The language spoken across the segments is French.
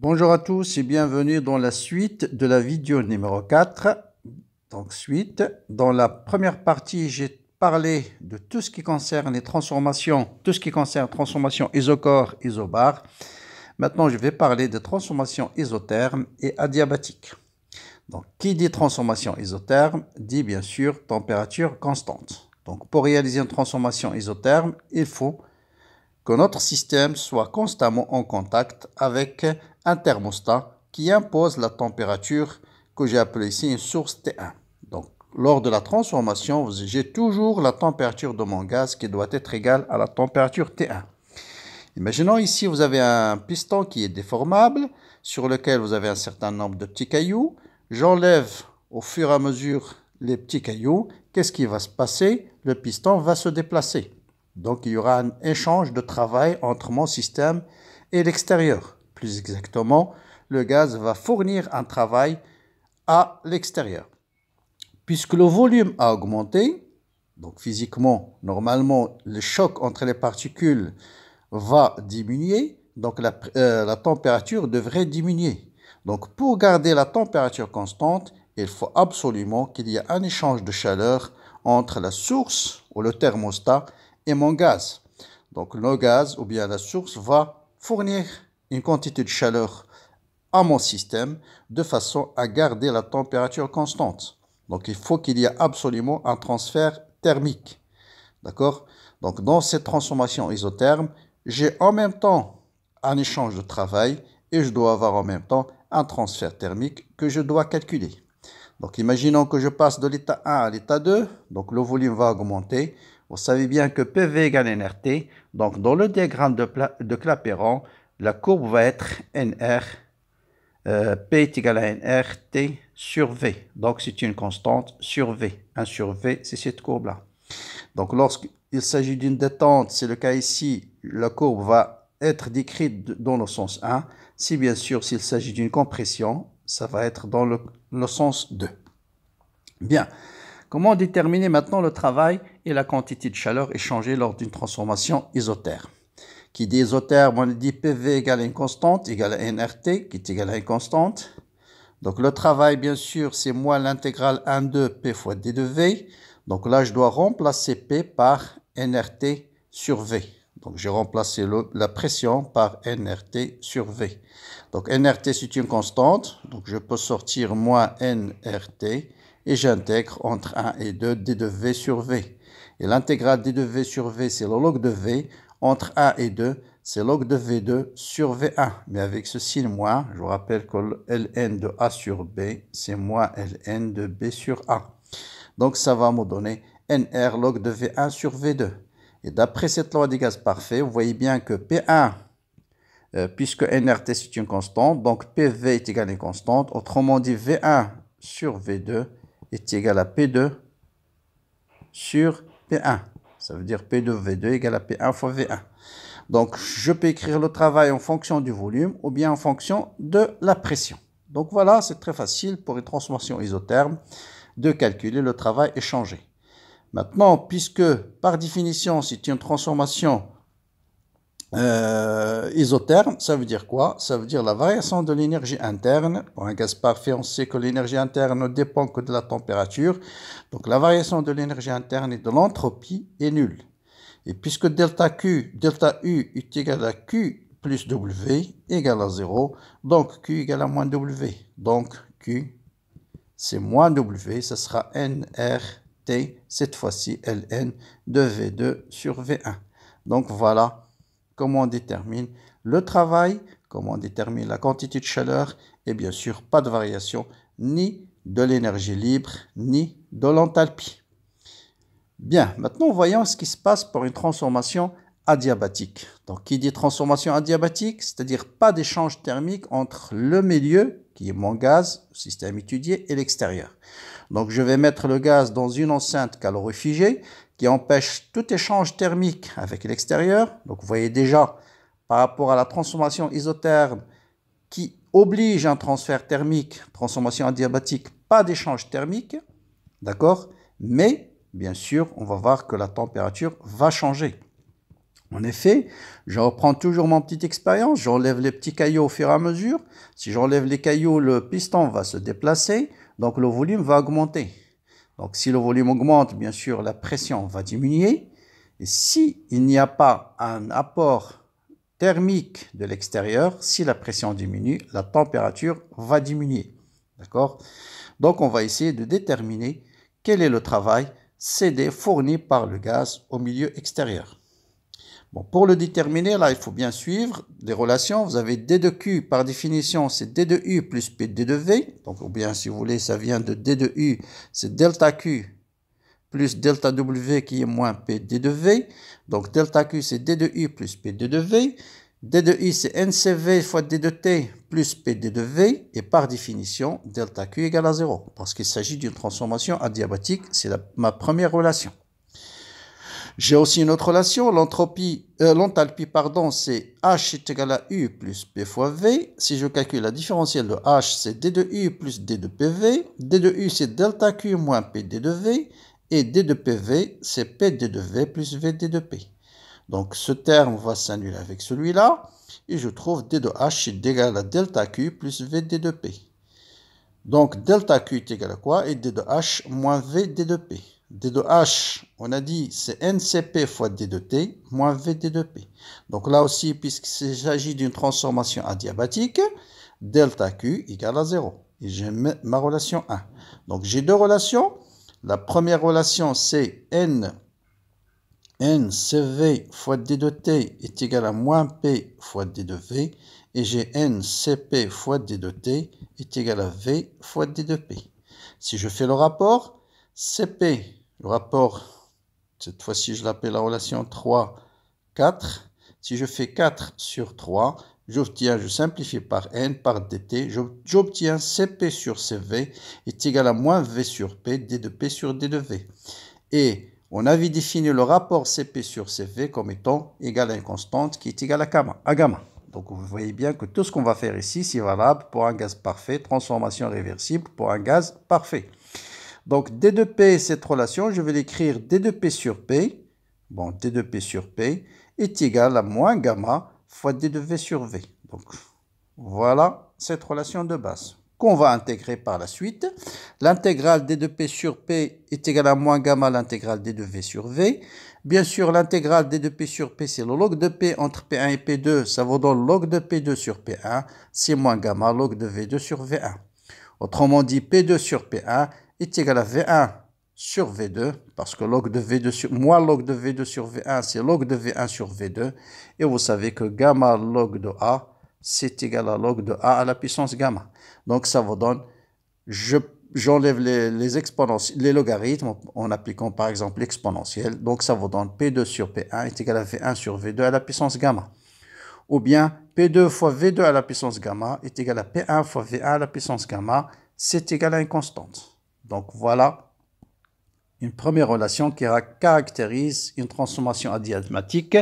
Bonjour à tous et bienvenue dans la suite de la vidéo numéro 4. Dans la première partie, j'ai parlé de tout ce qui concerne les transformations, transformation isocore, isobar. Maintenant, je vais parler de transformation isotherme et adiabatique. Donc, qui dit transformation isotherme dit bien sûr température constante. Donc, pour réaliser une transformation isotherme, il faut que notre système soit constamment en contact avec un thermostat qui impose la température que j'ai appelée ici une source T1. Donc, lors de la transformation, j'ai toujours la température de mon gaz qui doit être égale à la température T1. Imaginons ici, vous avez un piston qui est déformable, sur lequel vous avez un certain nombre de petits cailloux. J'enlève au fur et à mesure les petits cailloux. Qu'est-ce qui va se passer? Le piston va se déplacer. Donc, il y aura un échange de travail entre mon système et l'extérieur. Plus exactement, le gaz va fournir un travail à l'extérieur. Puisque le volume a augmenté, donc physiquement, normalement, le choc entre les particules va diminuer, donc la température devrait diminuer. Donc, pour garder la température constante, il faut absolument qu'il y ait un échange de chaleur entre la source ou le thermostat et mon gaz. Donc, le gaz ou bien la source va fournir une quantité de chaleur à mon système de façon à garder la température constante. Donc, il faut qu'il y ait absolument un transfert thermique. D'accord? Donc, dans cette transformation isotherme, j'ai en même temps un échange de travail et je dois avoir en même temps un transfert thermique que je dois calculer. Donc, imaginons que je passe de l'état 1 à l'état 2. Donc, le volume va augmenter. Vous savez bien que PV égale nRT. Donc, dans le diagramme de Clapeyron, la courbe va être NR. P est égal à NR, T sur V. Donc, c'est une constante sur V. 1 sur V, c'est cette courbe-là. Donc, lorsqu'il s'agit d'une détente, c'est le cas ici, la courbe va être décrite dans le sens 1. Si bien sûr, s'il s'agit d'une compression, ça va être dans le sens 2. Bien. Comment déterminer maintenant le travail et la quantité de chaleur échangée lors d'une transformation isotherme? Qui dit isotherme, on dit PV égale à une constante, égale à nRT, qui est égale à une constante. Donc, le travail, bien sûr, c'est moins l'intégrale 1, 2, P fois D de V. Donc là, je dois remplacer P par nRT sur V. Donc, j'ai remplacé la pression par nRT sur V. Donc, nRT, c'est une constante. Donc, je peux sortir moins nRT et j'intègre entre 1 et 2 D de V sur V. Et l'intégrale D de V sur V, c'est le log de V. Entre 1 et 2, c'est log de V2 sur V1. Mais avec ce signe moins, je vous rappelle que ln de A sur B, c'est moins ln de B sur A. Donc, ça va me donner NR log de V1 sur V2. Et d'après cette loi des gaz parfaits, vous voyez bien que P1, puisque nRT c'est une constante, donc PV est égal à une constante. Autrement dit, V1 sur V2 est égal à P2 sur P1. Ça veut dire P2 V2 égale à P1 fois V1. Donc, je peux écrire le travail en fonction du volume ou bien en fonction de la pression. Donc, voilà, c'est très facile pour une transformation isotherme de calculer le travail échangé. Maintenant, puisque par définition, c'est une transformation isotherme, ça veut dire quoi? Ça veut dire la variation de l'énergie interne. Pour un gaz parfait, on sait que l'énergie interne ne dépend que de la température. Donc, la variation de l'énergie interne et de l'entropie est nulle. Et puisque delta U est égal à Q plus W égale à 0, donc Q égale à moins W. Donc, Q, c'est moins W, ce sera nRT, cette fois-ci ln de V2 sur V1. Donc, voilà comment on détermine le travail, comment on détermine la quantité de chaleur, et bien sûr, pas de variation ni de l'énergie libre, ni de l'enthalpie. Bien, maintenant, voyons ce qui se passe pour une transformation adiabatique. Donc, qui dit transformation adiabatique, c'est-à-dire pas d'échange thermique entre le milieu, qui est mon gaz, le système étudié, et l'extérieur. Donc, je vais mettre le gaz dans une enceinte calorifugée qui empêche tout échange thermique avec l'extérieur. Donc, vous voyez déjà, par rapport à la transformation isotherme qui oblige un transfert thermique, transformation adiabatique, pas d'échange thermique, d'accord? Mais, bien sûr, on va voir que la température va changer. En effet, je reprends toujours mon petite expérience, j'enlève les petits cailloux au fur et à mesure. Si j'enlève les cailloux, le piston va se déplacer, donc le volume va augmenter. Donc si le volume augmente, bien sûr, la pression va diminuer. Et s'il n'y a pas un apport thermique de l'extérieur, si la pression diminue, la température va diminuer. D'accord? Donc on va essayer de déterminer quel est le travail CD fourni par le gaz au milieu extérieur. Bon, pour le déterminer, là, il faut bien suivre les relations. Vous avez D de Q, par définition, c'est D de U plus P de V. Donc, ou bien, si vous voulez, ça vient de D de U, c'est delta Q plus delta W qui est moins P de V. Donc, delta Q, c'est D de U plus P de V. D de U, c'est NCV fois D de T plus P de V. Et par définition, delta Q égale à 0. Parce qu'il s'agit d'une transformation adiabatique. C'est ma première relation. J'ai aussi une autre relation, l'enthalpie, c'est H est égal à U plus P fois V. Si je calcule la différentielle de H, c'est D de U plus D de PV. D de U, c'est delta Q moins P D de V. Et D de PV, c'est P D de V plus V D de P. Donc, ce terme va s'annuler avec celui-là. Et je trouve D de H est égal à delta Q plus V D de P. Donc, delta Q est égal à quoi? Et D de H moins V D de P. D de H, on a dit, c'est NCP fois D de T moins VD de P. Donc là aussi, puisqu'il s'agit d'une transformation adiabatique, delta Q égale à 0. Et j'ai ma relation 1. Donc j'ai deux relations. La première relation, c'est NCV fois D de T est égal à moins P fois D de V. Et j'ai NCP fois D de T est égal à V fois D de P. Si je fais le rapport, CP, le rapport, cette fois-ci je l'appelle la relation 3, 4. Si je fais 4 sur 3, j'obtiens, je simplifie par N par dt, j'obtiens CP sur CV est égal à moins V sur P, D de P sur D de V. Et on avait défini le rapport CP sur CV comme étant égal à une constante qui est égale à gamma. Donc vous voyez bien que tout ce qu'on va faire ici, c'est valable pour un gaz parfait, transformation réversible pour un gaz parfait. Donc, D de P, cette relation, je vais l'écrire D de P sur P. Bon, D de P sur P est égal à moins gamma fois D de V sur V. Donc, voilà cette relation de base qu'on va intégrer par la suite. L'intégrale D de P sur P est égale à moins gamma l'intégrale D de V sur V. Bien sûr, l'intégrale D de P sur P, c'est le log de P entre P1 et P2. Ça vous donne log de P2 sur P1. C'est moins gamma log de V2 sur V1. Autrement dit, P2 sur P1 est égal à V1 sur V2, parce que log de V2 sur, moins log de V2 sur V1, c'est log de V1 sur V2. Et vous savez que gamma log de A, c'est égal à log de A à la puissance gamma. Donc ça vous donne, j'enlève les exponentiels, les logarithmes en appliquant par exemple l'exponentielle. Donc ça vous donne P2 sur P1 est égal à V1 sur V2 à la puissance gamma. Ou bien P2 fois V2 à la puissance gamma est égal à P1 fois V1 à la puissance gamma. C'est égal à une constante. Donc voilà une première relation qui caractérise une transformation adiabatique.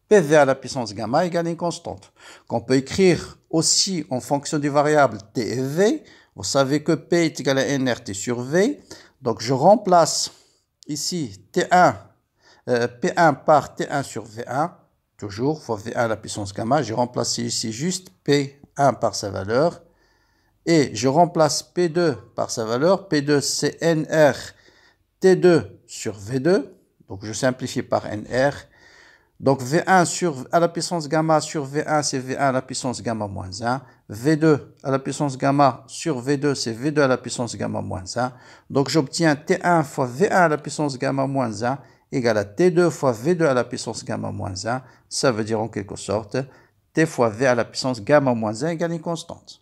PV à la puissance gamma égale une constante. Qu'on peut écrire aussi en fonction des variables T et V. Vous savez que P est égal à NRT sur V. Donc je remplace ici T1, P1 par T1 sur V1. Toujours fois V1 à la puissance gamma. J'ai remplacé ici juste P1 par sa valeur. Et je remplace P2 par sa valeur. P2, c'est NR T2 sur V2. Donc, je simplifie par NR. Donc, V1 à la puissance gamma sur V1, c'est V1 à la puissance gamma moins 1. V2 à la puissance gamma sur V2, c'est V2 à la puissance gamma moins 1. Donc, j'obtiens T1 fois V1 à la puissance gamma moins 1 égale à T2 fois V2 à la puissance gamma moins 1. Ça veut dire en quelque sorte T fois V à la puissance gamma moins 1 égale une constante.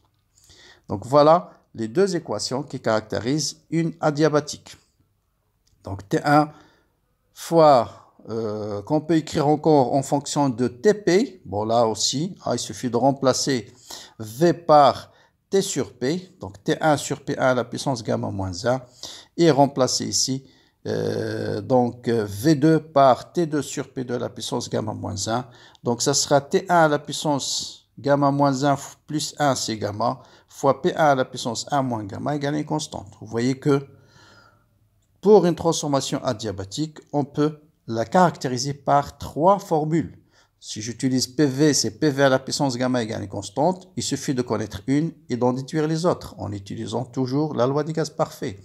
Donc voilà les deux équations qui caractérisent une adiabatique. Donc T1 fois, qu'on peut écrire encore en fonction de TP. Bon là aussi, il suffit de remplacer V par T sur P. Donc T1 sur P1 à la puissance gamma moins 1. Et remplacer ici donc V2 par T2 sur P2 à la puissance gamma moins 1. Donc ça sera T1 à la puissance gamma moins 1 plus 1, c'est gamma, fois P1 à la puissance 1 moins gamma égale une constante. Vous voyez que pour une transformation adiabatique, on peut la caractériser par trois formules. Si j'utilise PV, c'est PV à la puissance gamma égale une constante. Il suffit de connaître une et d'en déduire les autres en utilisant toujours la loi des gaz parfaits.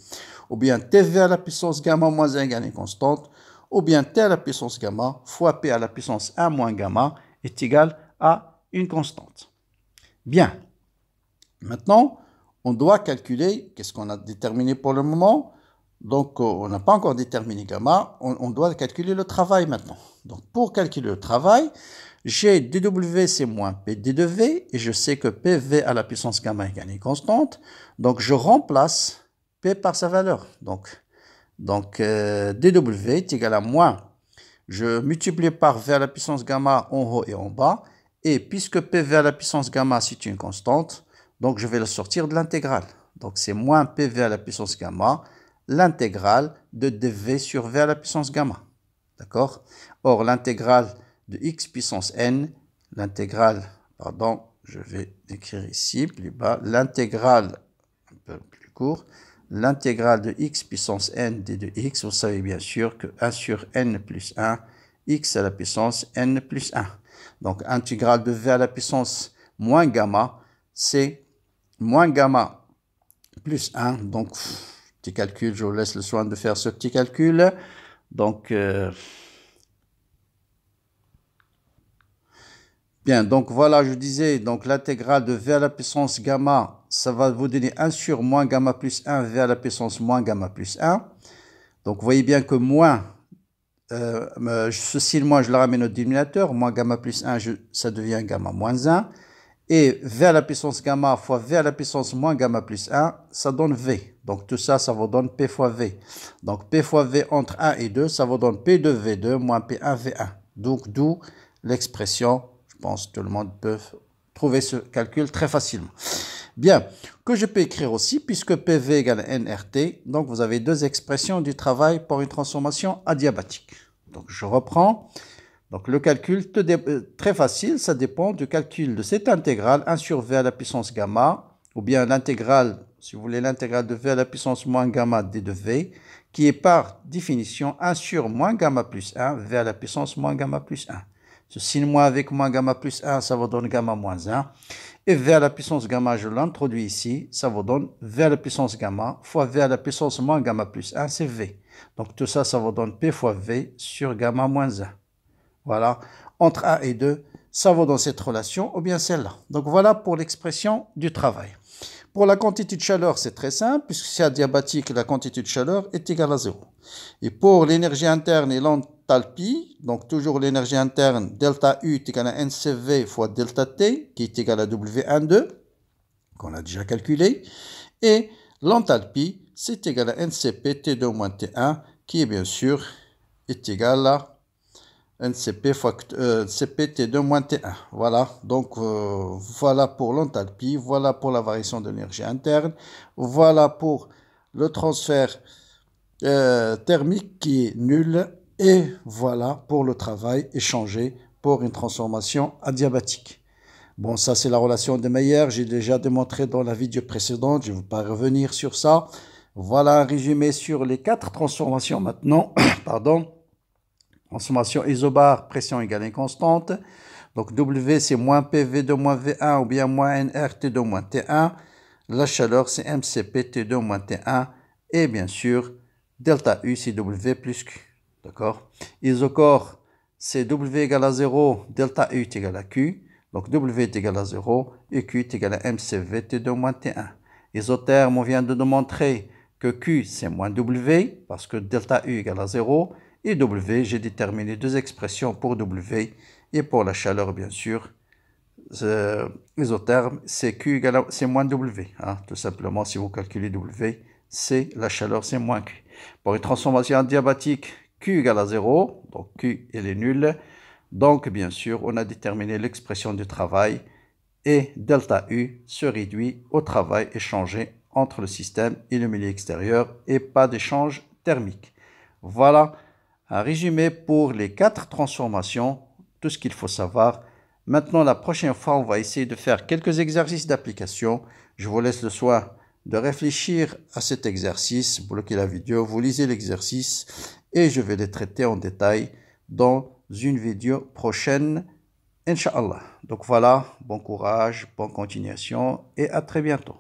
Ou bien TV à la puissance gamma moins 1 égale une constante. Ou bien T à la puissance gamma fois P à la puissance 1 moins gamma est égal à une constante. Bien. Maintenant, on doit calculer, qu'est-ce qu'on a déterminé pour le moment? Donc, on n'a pas encore déterminé gamma, on doit calculer le travail maintenant. Donc, pour calculer le travail, j'ai dW, c'est moins PD de V, et je sais que PV à la puissance gamma égale une constante. Donc, je remplace P par sa valeur. Donc dW est égal à moins, je multiplie par V à la puissance gamma en haut et en bas, et puisque PV à la puissance gamma, c'est une constante, donc je vais le sortir de l'intégrale. Donc, c'est moins PV à la puissance gamma, l'intégrale de dV sur V à la puissance gamma. D'accord? Or, l'intégrale de x puissance n, je vais écrire ici, plus bas, l'intégrale, un peu plus court, l'intégrale de x puissance n d de x, vous savez bien sûr que 1 sur n plus 1, x à la puissance n plus 1. Donc, intégrale de V à la puissance moins gamma, c'est moins gamma plus 1. Donc, petit calcul, je vous laisse le soin de faire ce petit calcul. Donc, bien, donc voilà, je disais, donc l'intégrale de V à la puissance gamma, ça va vous donner 1 sur moins gamma plus 1, V à la puissance moins gamma plus 1. Donc, vous voyez bien que moins, ceci, moi, je le ramène au dénominateur, moins gamma plus 1, ça devient gamma moins 1. Et V à la puissance gamma fois V à la puissance moins gamma plus 1, ça donne V. Donc tout ça, ça vous donne P fois V. Donc P fois V entre 1 et 2, ça vous donne P de V2 moins P1 V1. Donc d'où l'expression, je pense que tout le monde peut trouver ce calcul très facilement. Bien, que je peux écrire aussi, puisque PV égale nRT, donc vous avez deux expressions du travail pour une transformation adiabatique. Donc je reprends. Donc, le calcul, très facile, ça dépend du calcul de cette intégrale, 1 sur V à la puissance gamma, ou bien l'intégrale, si vous voulez, l'intégrale de V à la puissance moins gamma d de V, qui est par définition 1 sur moins gamma plus 1, V à la puissance moins gamma plus 1. Ce signe moins avec moins gamma plus 1, ça vous donne gamma moins 1. Et V à la puissance gamma, je l'introduis ici, ça vous donne V à la puissance gamma fois V à la puissance moins gamma plus 1, c'est V. Donc, tout ça, ça vous donne P fois V sur gamma moins 1. Voilà, entre 1 et 2, ça vaut dans cette relation ou bien celle-là. Donc voilà pour l'expression du travail. Pour la quantité de chaleur, c'est très simple, puisque c'est adiabatique, la quantité de chaleur est égale à 0. Et pour l'énergie interne et l'enthalpie, donc toujours l'énergie interne, delta U est égal à NCV fois delta T, qui est égal à W12, qu'on a déjà calculé. Et l'enthalpie, c'est égal à NCP T2 moins T1, qui est bien sûr est égal à NCP fois CP T2 moins T1. Voilà, donc voilà pour l'enthalpie, voilà pour la variation de l'énergie interne, voilà pour le transfert thermique qui est nul, et voilà pour le travail échangé pour une transformation adiabatique. Bon, ça c'est la relation de Mayer, j'ai déjà démontré dans la vidéo précédente, je ne vais pas revenir sur ça. Voilà un résumé sur les 4 transformations maintenant, pardon. Transformation isobar, pression égale une constante. Donc W, c'est moins PV de moins V1 ou bien moins nRT de moins T1. La chaleur, c'est MCP T2 moins T1. Et bien sûr, delta U, c'est W plus Q. D'accord? Isocore, c'est W égale à 0, delta U est égal à Q. Donc W est égal à 0 et Q est égal à MCV T2 moins T1. Isotherme, on vient de démontrer que Q, c'est moins W parce que delta U égale à 0. Et W, j'ai déterminé deux expressions pour W et pour la chaleur, bien sûr, isotherme, c'est Q égale à, c'est moins W. Hein, tout simplement, si vous calculez W, c'est la chaleur, c'est moins Q. Pour une transformation adiabatique, Q égale à 0, donc Q, elle est nulle. Donc, bien sûr, on a déterminé l'expression du travail et delta U se réduit au travail échangé entre le système et le milieu extérieur et pas d'échange thermique. Voilà un résumé pour les 4 transformations, tout ce qu'il faut savoir. Maintenant, la prochaine fois, on va essayer de faire quelques exercices d'application. Je vous laisse le soin de réfléchir à cet exercice. Bloquez la vidéo, vous lisez l'exercice et je vais les traiter en détail dans une vidéo prochaine. Inch'Allah. Donc voilà, bon courage, bonne continuation et à très bientôt.